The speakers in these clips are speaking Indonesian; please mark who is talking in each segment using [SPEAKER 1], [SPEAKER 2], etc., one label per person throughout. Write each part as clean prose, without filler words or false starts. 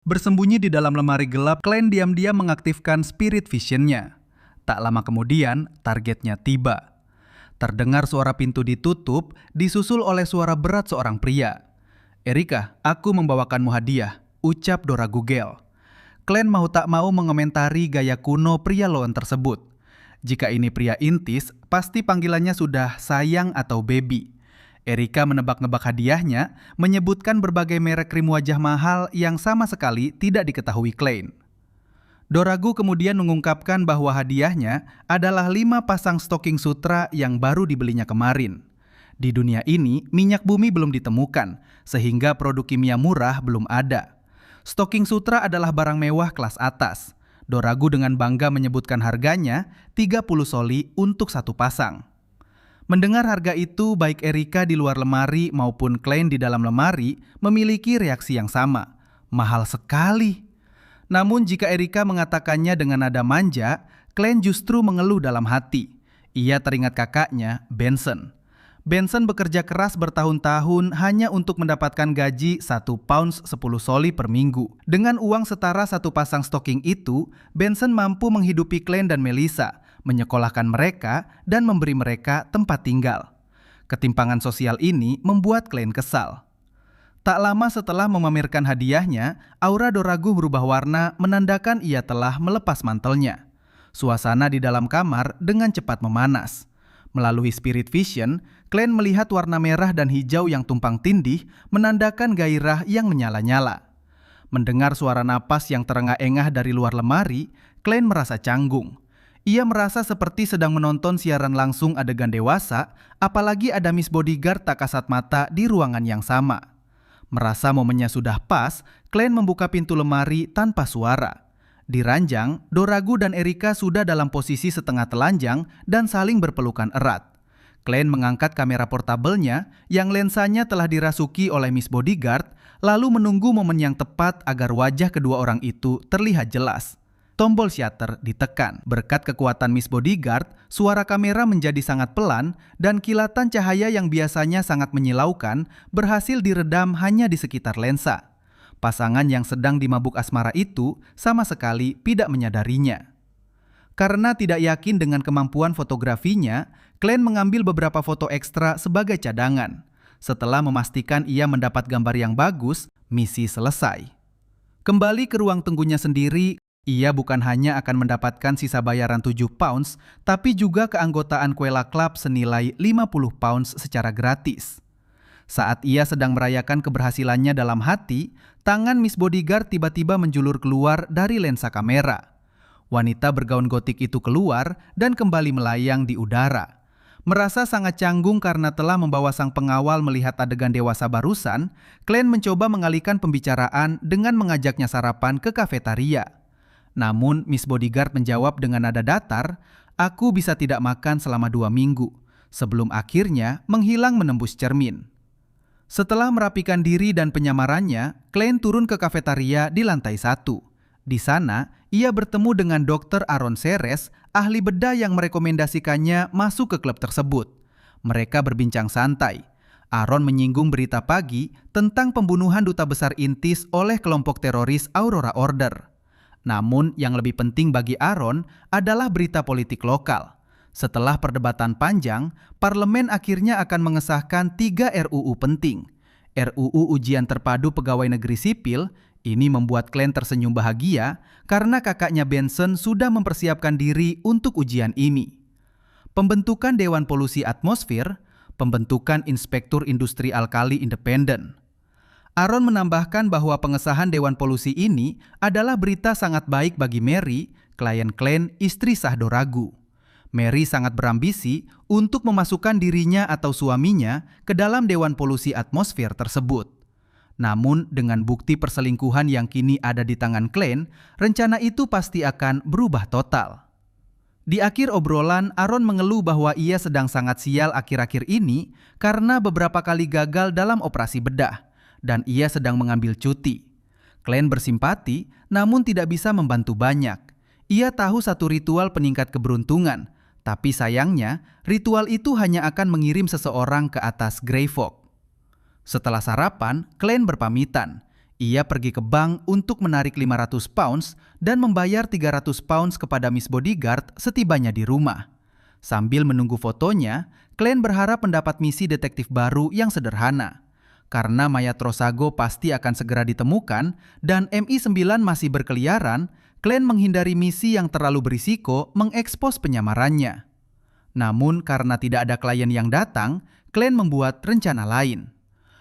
[SPEAKER 1] Bersembunyi di dalam lemari gelap, Klein diam-diam mengaktifkan spirit vision-nya. Tak lama kemudian, targetnya tiba. Terdengar suara pintu ditutup, disusul oleh suara berat seorang pria. "Erika, aku membawakanmu hadiah," ucap Dora Gugel. Klein mau tak mau mengomentari gaya kuno pria loan tersebut. Jika ini pria intis, pasti panggilannya sudah sayang atau baby. Erika menebak-nebak hadiahnya, menyebutkan berbagai merek krim wajah mahal yang sama sekali tidak diketahui Klein. Doragu kemudian mengungkapkan bahwa hadiahnya adalah 5 pasang stocking sutra yang baru dibelinya kemarin. Di dunia ini, minyak bumi belum ditemukan, sehingga produk kimia murah belum ada. Stocking sutra adalah barang mewah kelas atas. Doragu dengan bangga menyebutkan harganya 30 soli untuk satu pasang. Mendengar harga itu, baik Erika di luar lemari maupun Klein di dalam lemari memiliki reaksi yang sama. Mahal sekali. Namun jika Erika mengatakannya dengan nada manja, Klein justru mengeluh dalam hati. Ia teringat kakaknya, Benson. Benson bekerja keras bertahun-tahun hanya untuk mendapatkan gaji 1 pounds 10 soli per minggu. Dengan uang setara satu pasang stocking itu, Benson mampu menghidupi Klein dan Melissa, menyekolahkan mereka, dan memberi mereka tempat tinggal. Ketimpangan sosial ini membuat Klein kesal. Tak lama setelah memamerkan hadiahnya, aura Doragu berubah warna menandakan ia telah melepas mantelnya. Suasana di dalam kamar dengan cepat memanas. Melalui spirit vision, Klein melihat warna merah dan hijau yang tumpang tindih menandakan gairah yang menyala-nyala. Mendengar suara napas yang terengah-engah dari luar lemari, Klein merasa canggung. Ia merasa seperti sedang menonton siaran langsung adegan dewasa, apalagi ada Miss Bodyguard tak kasat mata di ruangan yang sama. Merasa momennya sudah pas, Klein membuka pintu lemari tanpa suara. Di ranjang, Doragu dan Erika sudah dalam posisi setengah telanjang dan saling berpelukan erat. Klein mengangkat kamera portabelnya yang lensanya telah dirasuki oleh Miss Bodyguard, lalu menunggu momen yang tepat agar wajah kedua orang itu terlihat jelas. Tombol shutter ditekan. Berkat kekuatan Miss Bodyguard, suara kamera menjadi sangat pelan dan kilatan cahaya yang biasanya sangat menyilaukan berhasil diredam hanya di sekitar lensa. Pasangan yang sedang dimabuk asmara itu sama sekali tidak menyadarinya. Karena tidak yakin dengan kemampuan fotografinya, Klein mengambil beberapa foto ekstra sebagai cadangan. Setelah memastikan ia mendapat gambar yang bagus, misi selesai. Kembali ke ruang tunggunya sendiri, ia bukan hanya akan mendapatkan sisa bayaran 7 pounds, tapi juga keanggotaan Quella Club senilai 50 pounds secara gratis. Saat ia sedang merayakan keberhasilannya dalam hati, tangan Miss Bodyguard tiba-tiba menjulur keluar dari lensa kamera. Wanita bergaun gotik itu keluar dan kembali melayang di udara. Merasa sangat canggung karena telah membawa sang pengawal melihat adegan dewasa barusan, Klein mencoba mengalihkan pembicaraan dengan mengajaknya sarapan ke kafetaria. Namun Miss Bodyguard menjawab dengan nada datar, "Aku bisa tidak makan selama 2 minggu," sebelum akhirnya menghilang menembus cermin. Setelah merapikan diri dan penyamarannya, Klein turun ke kafetaria di lantai 1. Di sana, ia bertemu dengan Dr. Aaron Ceres, ahli bedah yang merekomendasikannya masuk ke klub tersebut. Mereka berbincang santai. Aaron menyinggung berita pagi tentang pembunuhan duta besar Intis oleh kelompok teroris Aurora Order. Namun yang lebih penting bagi Aaron adalah berita politik lokal. Setelah perdebatan panjang, parlemen akhirnya akan mengesahkan 3 RUU penting. RUU Ujian Terpadu Pegawai Negeri Sipil, ini membuat Klein tersenyum bahagia karena kakaknya Benson sudah mempersiapkan diri untuk ujian ini. Pembentukan Dewan Polusi Atmosfer, pembentukan Inspektur Industri Alkali Independen. Aaron menambahkan bahwa pengesahan Dewan Polusi ini adalah berita sangat baik bagi Mary, klien Klein, istri sah Doragu. Mary sangat berambisi untuk memasukkan dirinya atau suaminya ke dalam Dewan Polusi Atmosfer tersebut. Namun dengan bukti perselingkuhan yang kini ada di tangan Klein, rencana itu pasti akan berubah total. Di akhir obrolan, Aaron mengeluh bahwa ia sedang sangat sial akhir-akhir ini karena beberapa kali gagal dalam operasi bedah, dan ia sedang mengambil cuti. Klein bersimpati, namun tidak bisa membantu banyak. Ia tahu satu ritual peningkat keberuntungan, tapi sayangnya ritual itu hanya akan mengirim seseorang ke atas Grey Fog. Setelah sarapan, Klein berpamitan. Ia pergi ke bank untuk menarik 500 pounds dan membayar 300 pounds kepada Miss Bodyguard setibanya di rumah. Sambil menunggu fotonya, Klein berharap mendapat misi detektif baru yang sederhana. Karena mayat Rosago pasti akan segera ditemukan dan MI9 masih berkeliaran, Klein menghindari misi yang terlalu berisiko mengekspos penyamarannya. Namun karena tidak ada klien yang datang, Klein membuat rencana lain.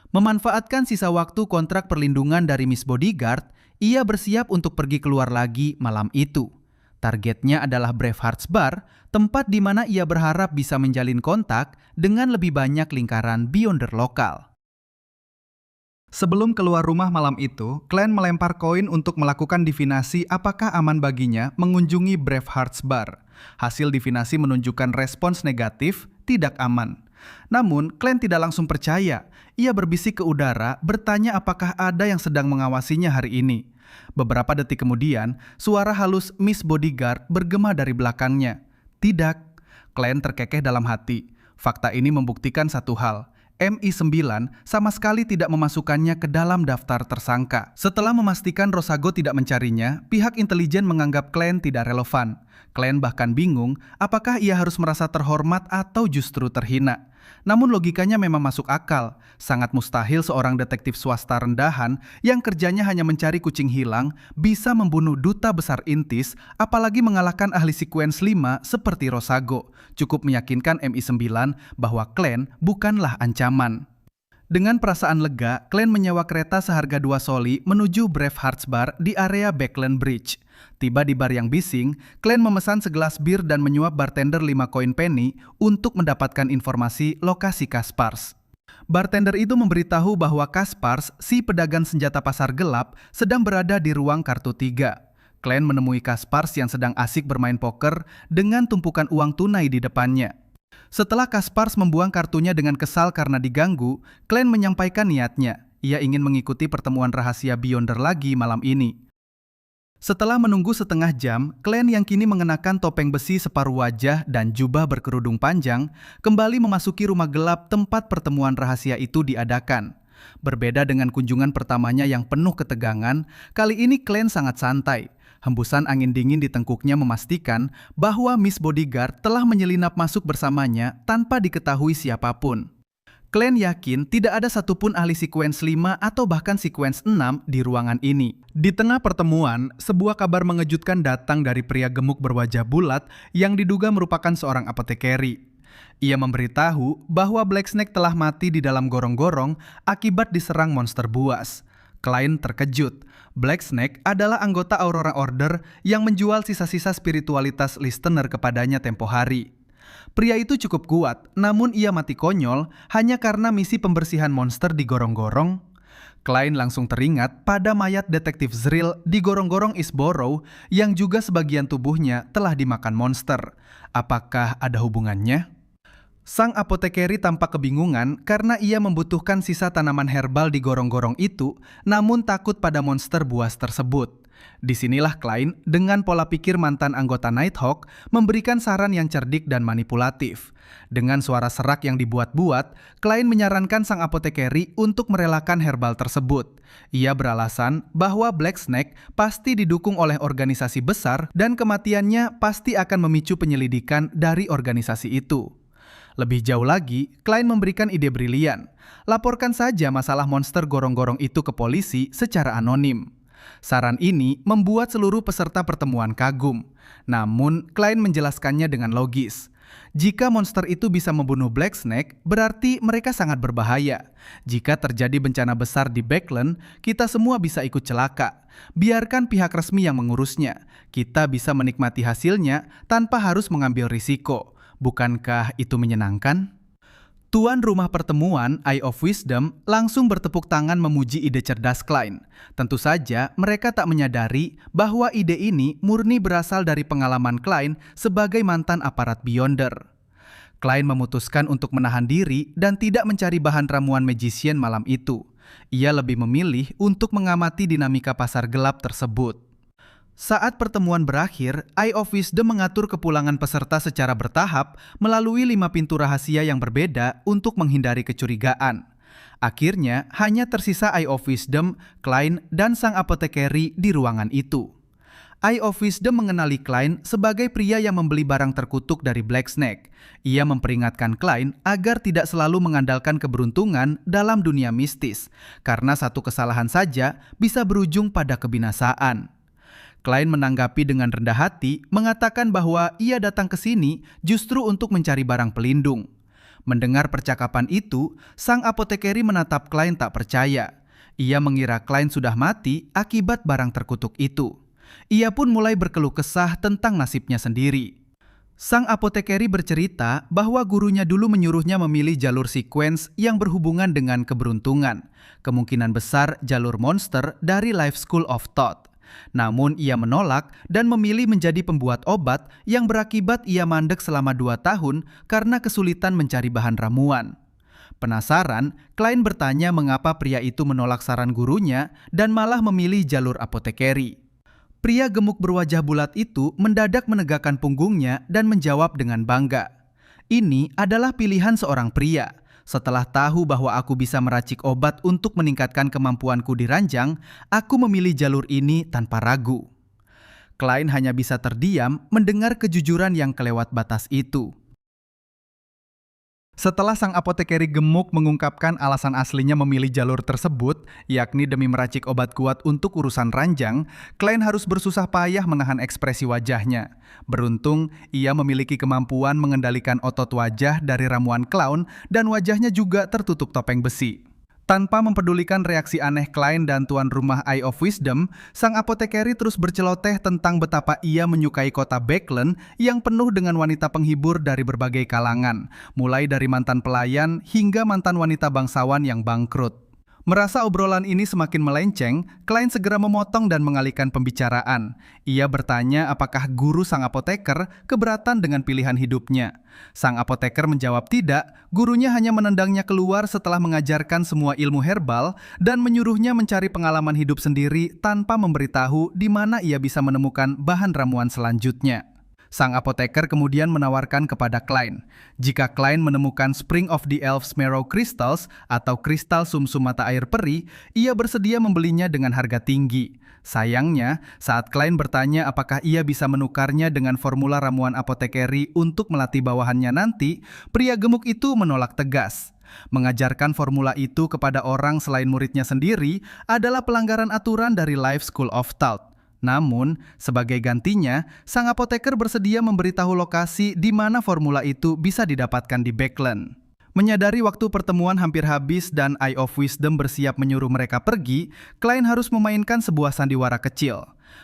[SPEAKER 1] Memanfaatkan sisa waktu kontrak perlindungan dari Miss Bodyguard, ia bersiap untuk pergi keluar lagi malam itu. Targetnya adalah Bravehearts Bar, tempat di mana ia berharap bisa menjalin kontak dengan lebih banyak lingkaran Beyonder lokal. Sebelum keluar rumah malam itu, Klein melempar koin untuk melakukan divinasi apakah aman baginya mengunjungi Bravehearts Bar. Hasil divinasi menunjukkan respons negatif, tidak aman. Namun, Klein tidak langsung percaya. Ia berbisik ke udara, bertanya apakah ada yang sedang mengawasinya hari ini. Beberapa detik kemudian, suara halus Miss Bodyguard bergema dari belakangnya. Tidak. Klein terkekeh dalam hati. Fakta ini membuktikan satu hal. MI9 sama sekali tidak memasukkannya ke dalam daftar tersangka. Setelah memastikan Rosago tidak mencarinya, pihak intelijen menganggap Klein tidak relevan. Klein bahkan bingung apakah ia harus merasa terhormat atau justru terhina. Namun logikanya memang masuk akal. Sangat mustahil seorang detektif swasta rendahan yang kerjanya hanya mencari kucing hilang bisa membunuh duta besar intis, apalagi mengalahkan ahli sekuens 5 seperti Rosago. Cukup meyakinkan MI9 bahwa Klein bukanlah ancaman. Dengan perasaan lega, Klein menyewa kereta seharga 2 soli menuju Bravehearts Bar di area Backland Bridge. Tiba di bar yang bising, Klein memesan segelas bir dan menyuap bartender 5 koin penny untuk mendapatkan informasi lokasi Kaspars. Bartender itu memberitahu bahwa Kaspars, si pedagang senjata pasar gelap, sedang berada di ruang kartu 3. Klein menemui Kaspars yang sedang asik bermain poker dengan tumpukan uang tunai di depannya. Setelah Kaspars membuang kartunya dengan kesal karena diganggu, Klein menyampaikan niatnya. Ia ingin mengikuti pertemuan rahasia Beyonder lagi malam ini. Setelah menunggu setengah jam, Klein yang kini mengenakan topeng besi separuh wajah dan jubah berkerudung panjang, kembali memasuki rumah gelap tempat pertemuan rahasia itu diadakan. Berbeda dengan kunjungan pertamanya yang penuh ketegangan, kali ini Klein sangat santai. Hembusan angin dingin di tengkuknya memastikan bahwa Miss Bodyguard telah menyelinap masuk bersamanya tanpa diketahui siapapun. Klein yakin tidak ada satupun ahli sekuens 5 atau bahkan sekuens 6 di ruangan ini. Di tengah pertemuan, sebuah kabar mengejutkan datang dari pria gemuk berwajah bulat yang diduga merupakan seorang apotekeri. Ia memberitahu bahwa Black Snake telah mati di dalam gorong-gorong akibat diserang monster buas. Klein terkejut. Black Snake adalah anggota Aurora Order yang menjual sisa-sisa spiritualitas listener kepadanya tempo hari. Pria itu cukup kuat, namun ia mati konyol hanya karena misi pembersihan monster di gorong-gorong. Klein langsung teringat pada mayat detektif Zrill di gorong-gorong East Borough yang juga sebagian tubuhnya telah dimakan monster. Apakah ada hubungannya? Sang apotekeri tampak kebingungan karena ia membutuhkan sisa tanaman herbal di gorong-gorong itu, namun takut pada monster buas tersebut. Disinilah Klein dengan pola pikir mantan anggota Nighthawk memberikan saran yang cerdik dan manipulatif. Dengan suara serak yang dibuat-buat, Klein menyarankan sang apotekeri untuk merelakan herbal tersebut. Ia beralasan bahwa Black Snake pasti didukung oleh organisasi besar dan kematiannya pasti akan memicu penyelidikan dari organisasi itu. Lebih jauh lagi, Klein memberikan ide brilian. Laporkan saja masalah monster gorong-gorong itu ke polisi secara anonim. Saran ini membuat seluruh peserta pertemuan kagum. Namun, Klein menjelaskannya dengan logis. Jika monster itu bisa membunuh Black Snake, berarti mereka sangat berbahaya. Jika terjadi bencana besar di Backland, kita semua bisa ikut celaka. Biarkan pihak resmi yang mengurusnya. Kita bisa menikmati hasilnya tanpa harus mengambil risiko. Bukankah itu menyenangkan? Tuan rumah pertemuan, Eye of Wisdom, langsung bertepuk tangan memuji ide cerdas Klein. Tentu saja mereka tak menyadari bahwa ide ini murni berasal dari pengalaman Klein sebagai mantan aparat Beyonder. Klein memutuskan untuk menahan diri dan tidak mencari bahan ramuan magician malam itu. Ia lebih memilih untuk mengamati dinamika pasar gelap tersebut. Saat pertemuan berakhir, Eye of Wisdom mengatur kepulangan peserta secara bertahap melalui 5 pintu rahasia yang berbeda untuk menghindari kecurigaan. Akhirnya, hanya tersisa Eye of Wisdom, Klein, dan sang apotekeri di ruangan itu. Eye of Wisdom mengenali Klein sebagai pria yang membeli barang terkutuk dari Black Snake. Ia memperingatkan Klein agar tidak selalu mengandalkan keberuntungan dalam dunia mistis, karena satu kesalahan saja bisa berujung pada kebinasaan. Klein menanggapi dengan rendah hati, mengatakan bahwa ia datang ke sini justru untuk mencari barang pelindung. Mendengar percakapan itu, sang apotekeri menatap Klein tak percaya. Ia mengira Klein sudah mati akibat barang terkutuk itu. Ia pun mulai berkeluh kesah tentang nasibnya sendiri. Sang apotekeri bercerita bahwa gurunya dulu menyuruhnya memilih jalur sequence yang berhubungan dengan keberuntungan. Kemungkinan besar jalur monster dari Life School of Thought. Namun ia menolak dan memilih menjadi pembuat obat yang berakibat ia mandek selama 2 tahun karena kesulitan mencari bahan ramuan. Penasaran, Klein bertanya mengapa pria itu menolak saran gurunya dan malah memilih jalur apotekeri. Pria gemuk berwajah bulat itu mendadak menegakkan punggungnya dan menjawab dengan bangga. Ini adalah pilihan seorang pria. Setelah tahu bahwa aku bisa meracik obat untuk meningkatkan kemampuanku di ranjang, aku memilih jalur ini tanpa ragu. Klein hanya bisa terdiam mendengar kejujuran yang kelewat batas itu. Setelah sang apotekeri gemuk mengungkapkan alasan aslinya memilih jalur tersebut, yakni demi meracik obat kuat untuk urusan ranjang, Klein harus bersusah payah menahan ekspresi wajahnya. Beruntung, ia memiliki kemampuan mengendalikan otot wajah dari ramuan clown dan wajahnya juga tertutup topeng besi. Tanpa mempedulikan reaksi aneh Klein dan tuan rumah Eye of Wisdom, sang apotekeri terus berceloteh tentang betapa ia menyukai kota Backland yang penuh dengan wanita penghibur dari berbagai kalangan, mulai dari mantan pelayan hingga mantan wanita bangsawan yang bangkrut. Merasa obrolan ini semakin melenceng, Klein segera memotong dan mengalihkan pembicaraan. Ia bertanya apakah guru sang apoteker keberatan dengan pilihan hidupnya. Sang apoteker menjawab tidak, gurunya hanya menendangnya keluar setelah mengajarkan semua ilmu herbal dan menyuruhnya mencari pengalaman hidup sendiri tanpa memberitahu di mana ia bisa menemukan bahan ramuan selanjutnya. Sang apoteker kemudian menawarkan kepada Klein, jika Klein menemukan Spring of the Elves Marrow Crystals atau kristal sumsum mata air peri, ia bersedia membelinya dengan harga tinggi. Sayangnya, saat Klein bertanya apakah ia bisa menukarnya dengan formula ramuan apotekeri untuk melatih bawahannya nanti, pria gemuk itu menolak tegas. Mengajarkan formula itu kepada orang selain muridnya sendiri adalah pelanggaran aturan dari Life School of Thought. Namun, sebagai gantinya, sang apoteker bersedia memberitahu lokasi di mana formula itu bisa didapatkan di Backland. Menyadari waktu pertemuan hampir habis dan Eye of Wisdom bersiap menyuruh mereka pergi, Klein harus memainkan sebuah sandiwara kecil.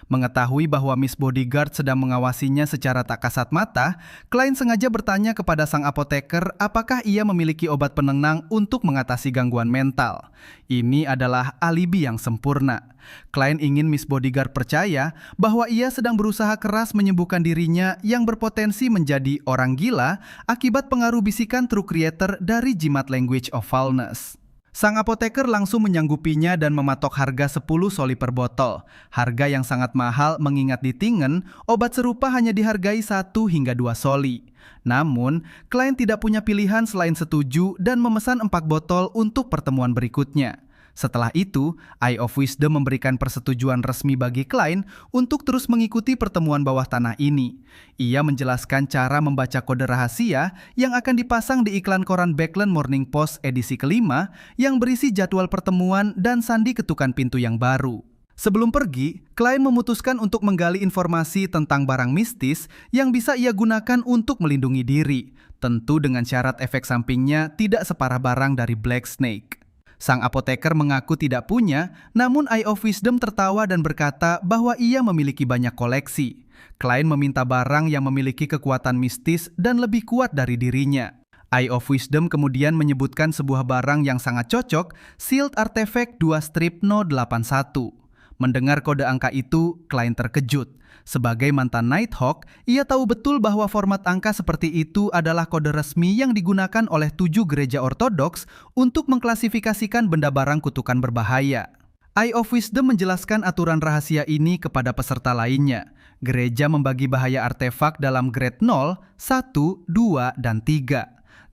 [SPEAKER 1] Mengetahui bahwa Miss Bodyguard sedang mengawasinya secara tak kasat mata, Klein sengaja bertanya kepada sang apoteker apakah ia memiliki obat penenang untuk mengatasi gangguan mental. Ini adalah alibi yang sempurna. Klein ingin Miss Bodyguard percaya bahwa ia sedang berusaha keras menyembuhkan dirinya yang berpotensi menjadi orang gila akibat pengaruh bisikan True Creator dari jimat Language of Foulness. Sang apoteker langsung menyanggupinya dan mematok harga 10 soli per botol. Harga yang sangat mahal mengingat di Tingen, obat serupa hanya dihargai 1 hingga 2 soli. Namun, Klein tidak punya pilihan selain setuju dan memesan 4 botol untuk pertemuan berikutnya. Setelah itu, Eye of Wisdom memberikan persetujuan resmi bagi Klein untuk terus mengikuti pertemuan bawah tanah ini. Ia menjelaskan cara membaca kode rahasia yang akan dipasang di iklan koran Backland Morning Post edisi kelima yang berisi jadwal pertemuan dan sandi ketukan pintu yang baru. Sebelum pergi, Klein memutuskan untuk menggali informasi tentang barang mistis yang bisa ia gunakan untuk melindungi diri, tentu dengan syarat efek sampingnya tidak separah barang dari Black Snake. Sang apoteker mengaku tidak punya, namun Eye of Wisdom tertawa dan berkata bahwa ia memiliki banyak koleksi. Klein meminta barang yang memiliki kekuatan mistis dan lebih kuat dari dirinya. Eye of Wisdom kemudian menyebutkan sebuah barang yang sangat cocok, Sealed Artifact 2 Strip No 81. Mendengar kode angka itu, Klein terkejut. Sebagai mantan Nighthawk, ia tahu betul bahwa format angka seperti itu adalah kode resmi yang digunakan oleh 7 gereja ortodoks untuk mengklasifikasikan benda barang kutukan berbahaya. Eye of Wisdom menjelaskan aturan rahasia ini kepada peserta lainnya. Gereja membagi bahaya artefak dalam grade 0, 1, 2, dan 3.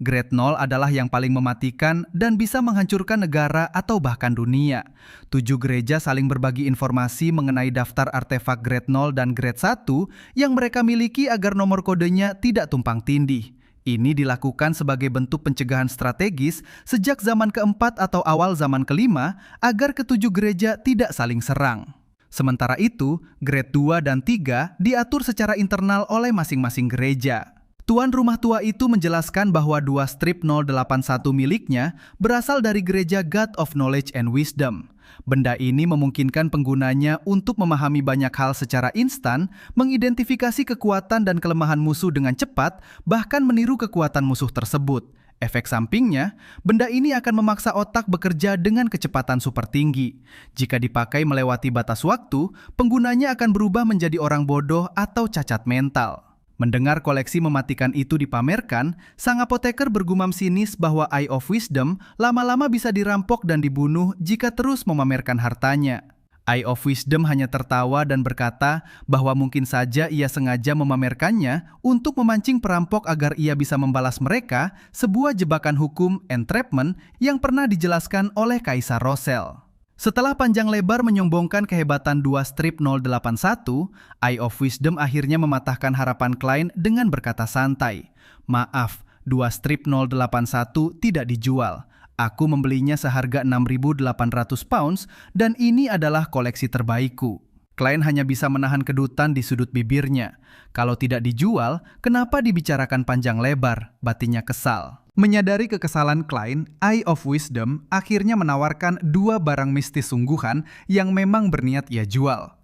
[SPEAKER 1] Grade 0 adalah yang paling mematikan dan bisa menghancurkan negara atau bahkan dunia. 7 gereja saling berbagi informasi mengenai daftar artefak Grade 0 dan Grade 1 yang mereka miliki agar nomor kodenya tidak tumpang tindih. Ini dilakukan sebagai bentuk pencegahan strategis sejak zaman keempat atau awal zaman kelima agar ketujuh gereja tidak saling serang. Sementara itu, Grade 2 dan 3 diatur secara internal oleh masing-masing gereja. Tuan rumah tua itu menjelaskan bahwa 2 strip 081 miliknya berasal dari gereja God of Knowledge and Wisdom. Benda ini memungkinkan penggunanya untuk memahami banyak hal secara instan, mengidentifikasi kekuatan dan kelemahan musuh dengan cepat, bahkan meniru kekuatan musuh tersebut. Efek sampingnya, benda ini akan memaksa otak bekerja dengan kecepatan super tinggi. Jika dipakai melewati batas waktu, penggunanya akan berubah menjadi orang bodoh atau cacat mental. Mendengar koleksi mematikan itu dipamerkan, sang apoteker bergumam sinis bahwa Eye of Wisdom lama-lama bisa dirampok dan dibunuh jika terus memamerkan hartanya. Eye of Wisdom hanya tertawa dan berkata bahwa mungkin saja ia sengaja memamerkannya untuk memancing perampok agar ia bisa membalas mereka, sebuah jebakan hukum entrapment yang pernah dijelaskan oleh Kaisar Rosell. Setelah panjang lebar menyombongkan kehebatan 2 strip 081, Eye of Wisdom akhirnya mematahkan harapan klien dengan berkata santai, "Maaf, 2 strip 081 tidak dijual. Aku membelinya seharga 6.800 pounds dan ini adalah koleksi terbaikku." Klien hanya bisa menahan kedutan di sudut bibirnya. Kalau tidak dijual, kenapa dibicarakan panjang lebar? Batinnya kesal. Menyadari kekesalan klien, Eye of Wisdom akhirnya menawarkan 2 barang mistis sungguhan yang memang berniat ia jual.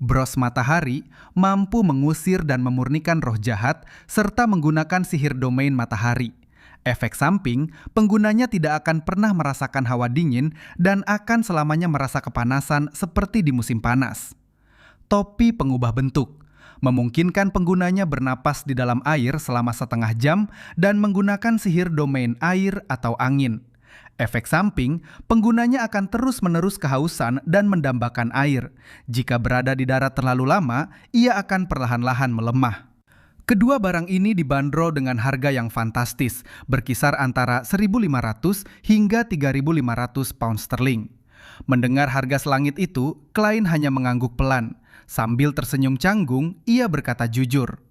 [SPEAKER 1] Bros matahari mampu mengusir dan memurnikan roh jahat serta menggunakan sihir domain matahari. Efek samping, penggunanya tidak akan pernah merasakan hawa dingin dan akan selamanya merasa kepanasan seperti di musim panas. Topi pengubah bentuk memungkinkan penggunanya bernapas di dalam air selama setengah jam dan menggunakan sihir domain air atau angin. Efek samping, penggunanya akan terus-menerus kehausan dan mendambakan air. Jika berada di darat terlalu lama, ia akan perlahan-lahan melemah. Kedua barang ini dibanderol dengan harga yang fantastis, berkisar antara 1.500 hingga 3.500 pound sterling. Mendengar harga selangit itu, klien hanya mengangguk pelan. Sambil tersenyum canggung, ia berkata jujur,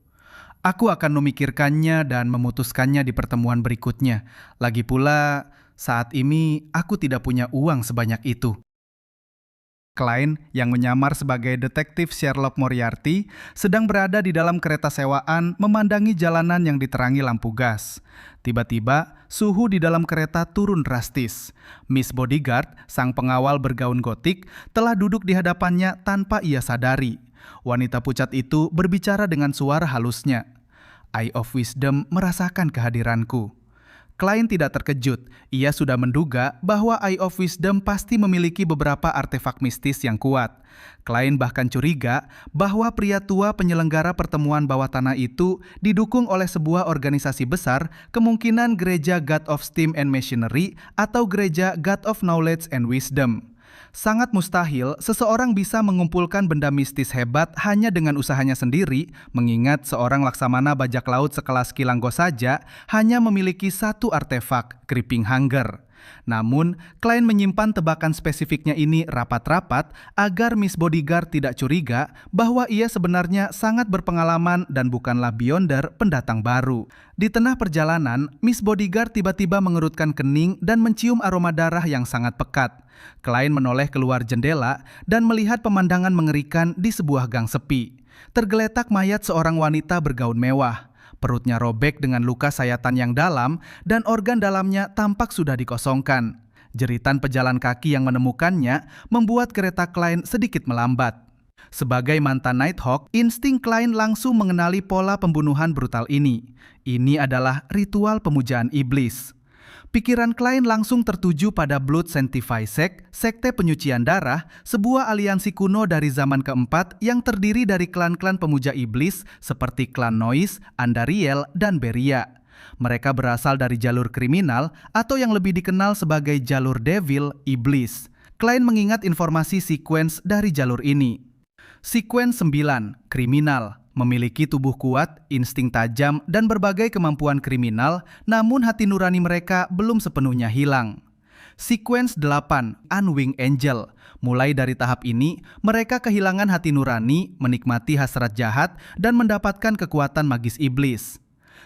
[SPEAKER 1] "Aku akan memikirkannya dan memutuskannya di pertemuan berikutnya. Lagi pula, saat ini aku tidak punya uang sebanyak itu." Klien yang menyamar sebagai detektif Sherlock Moriarty sedang berada di dalam kereta sewaan memandangi jalanan yang diterangi lampu gas. Tiba-tiba, suhu di dalam kereta turun drastis. Miss Bodyguard, sang pengawal bergaun gotik, telah duduk di hadapannya tanpa ia sadari. Wanita pucat itu berbicara dengan suara halusnya. Eye of Wisdom merasakan kehadiranku. Klien tidak terkejut, ia sudah menduga bahwa Eye of Wisdom pasti memiliki beberapa artefak mistis yang kuat. Klien bahkan curiga bahwa pria tua penyelenggara pertemuan bawah tanah itu didukung oleh sebuah organisasi besar, kemungkinan Gereja God of Steam and Machinery atau Gereja God of Knowledge and Wisdom. Sangat mustahil seseorang bisa mengumpulkan benda mistis hebat hanya dengan usahanya sendiri, mengingat seorang laksamana bajak laut sekelas Kilanggo saja hanya memiliki 1 artefak, Creeping Hunger. Namun, klien menyimpan tebakan spesifiknya ini rapat-rapat agar Miss Bodyguard tidak curiga bahwa ia sebenarnya sangat berpengalaman dan bukanlah beyonder pendatang baru. Di tengah perjalanan, Miss Bodyguard tiba-tiba mengerutkan kening dan mencium aroma darah yang sangat pekat. Klien menoleh keluar jendela dan melihat pemandangan mengerikan di sebuah gang sepi. Tergeletak mayat seorang wanita bergaun mewah. Perutnya robek dengan luka sayatan yang dalam dan organ dalamnya tampak sudah dikosongkan. Jeritan pejalan kaki yang menemukannya membuat kereta klien sedikit melambat. Sebagai mantan Nighthawk, insting klien langsung mengenali pola pembunuhan brutal ini. Ini adalah ritual pemujaan iblis. Pikiran klien langsung tertuju pada Blood Sanctify Sect, sekte penyucian darah, sebuah aliansi kuno dari zaman keempat yang terdiri dari klan-klan pemuja iblis seperti klan Noise, Andariel, dan Beria. Mereka berasal dari jalur kriminal atau yang lebih dikenal sebagai jalur devil, iblis. Klien mengingat informasi sequence dari jalur ini. Sequence 9, kriminal. memiliki tubuh kuat, insting tajam, dan berbagai kemampuan kriminal, namun hati nurani mereka belum sepenuhnya hilang. Sequence 8, Unwinged Angel. Mulai dari tahap ini, mereka kehilangan hati nurani, menikmati hasrat jahat, dan mendapatkan kekuatan magis iblis.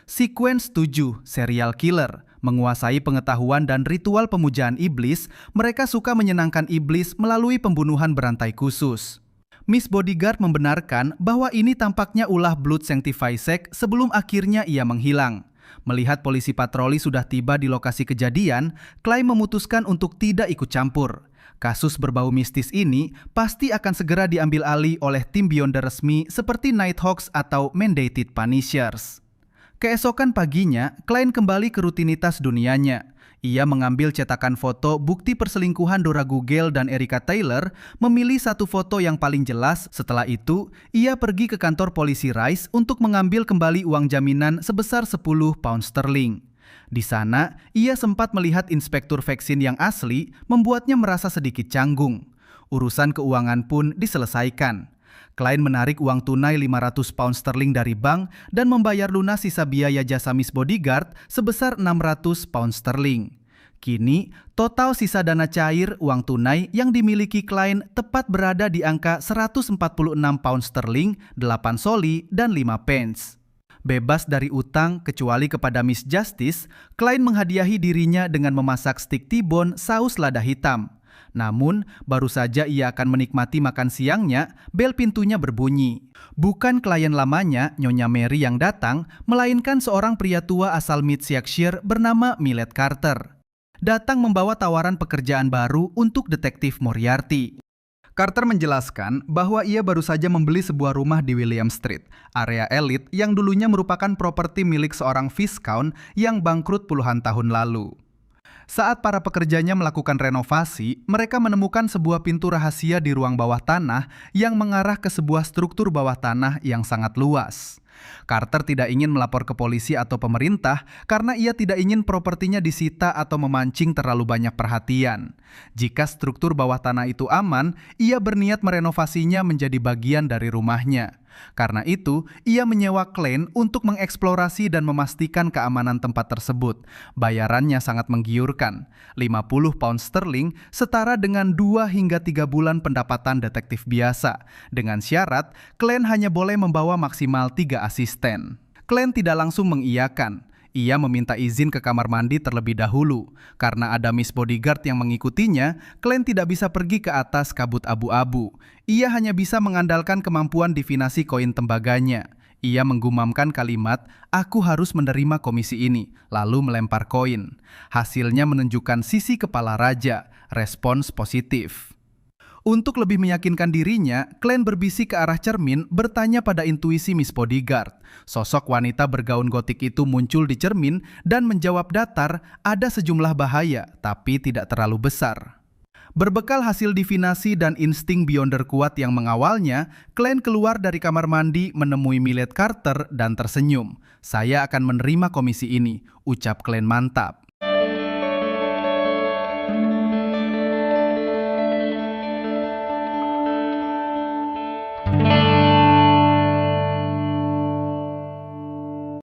[SPEAKER 1] Sequence 7, Serial Killer. Menguasai pengetahuan dan ritual pemujaan iblis, mereka suka menyenangkan iblis melalui pembunuhan berantai khusus. Miss Bodyguard membenarkan bahwa ini tampaknya ulah Blood Sanctify Sect sebelum akhirnya ia menghilang. Melihat polisi patroli sudah tiba di lokasi kejadian, Clay memutuskan untuk tidak ikut campur. Kasus berbau mistis ini pasti akan segera diambil alih oleh tim Beyonder resmi seperti Nighthawks atau Mandated Punishers. Keesokan paginya, Klein kembali ke rutinitas dunianya. Ia mengambil cetakan foto bukti perselingkuhan Dora Gugel dan Erica Taylor, memilih satu foto yang paling jelas. Setelah itu, ia pergi ke kantor polisi Rice untuk mengambil kembali uang jaminan sebesar 10 pound sterling. Di sana, ia sempat melihat inspektur vaksin yang asli, membuatnya merasa sedikit canggung. Urusan keuangan pun diselesaikan. Klein menarik uang tunai 500 pound sterling dari bank dan membayar lunas sisa biaya jasa Miss Bodyguard sebesar 600 pound sterling. Kini, total sisa dana cair uang tunai yang dimiliki Klein tepat berada di angka 146 pound sterling, 8 soli, dan 5 pence. Bebas dari utang kecuali kepada Miss Justice, Klein menghadiahi dirinya dengan memasak stik T-bone saus lada hitam. Namun, baru saja ia akan menikmati makan siangnya, bel pintunya berbunyi. Bukan klien lamanya, Nyonya Mary yang datang, melainkan seorang pria tua asal Mid Yorkshire bernama Millet Carter. Datang membawa tawaran pekerjaan baru untuk detektif Moriarty. Carter menjelaskan bahwa ia baru saja membeli sebuah rumah di William Street, area elit yang dulunya merupakan properti milik seorang Viscount yang bangkrut puluhan tahun lalu. Saat para pekerjanya melakukan renovasi, mereka menemukan sebuah pintu rahasia di ruang bawah tanah yang mengarah ke sebuah struktur bawah tanah yang sangat luas. Carter tidak ingin melapor ke polisi atau pemerintah karena ia tidak ingin propertinya disita atau memancing terlalu banyak perhatian. Jika struktur bawah tanah itu aman, ia berniat merenovasinya menjadi bagian dari rumahnya. Karena itu, ia menyewa Klein untuk mengeksplorasi dan memastikan keamanan tempat tersebut. Bayarannya sangat menggiurkan, 50 pound sterling setara dengan 2 hingga 3 bulan pendapatan detektif biasa. Dengan syarat, Klein hanya boleh membawa maksimal 3 asisten. Klein tidak langsung mengiyakan. Ia meminta izin ke kamar mandi terlebih dahulu. Karena ada Miss Bodyguard yang mengikutinya, Klein tidak bisa pergi ke atas kabut abu-abu. Ia hanya bisa mengandalkan kemampuan divinasi koin tembaganya. Ia menggumamkan kalimat, "Aku harus menerima komisi ini," lalu melempar koin. Hasilnya menunjukkan sisi kepala raja, respons positif. Untuk lebih meyakinkan dirinya, Klein berbisik ke arah cermin bertanya pada intuisi Miss Bodyguard. Sosok wanita bergaun gotik itu muncul di cermin dan menjawab datar, ada sejumlah bahaya, tapi tidak terlalu besar. Berbekal hasil divinasi dan insting Beyonder kuat yang mengawalnya, Klein keluar dari kamar mandi menemui Millet Carter dan tersenyum. "Saya akan menerima komisi ini," ucap Klein mantap.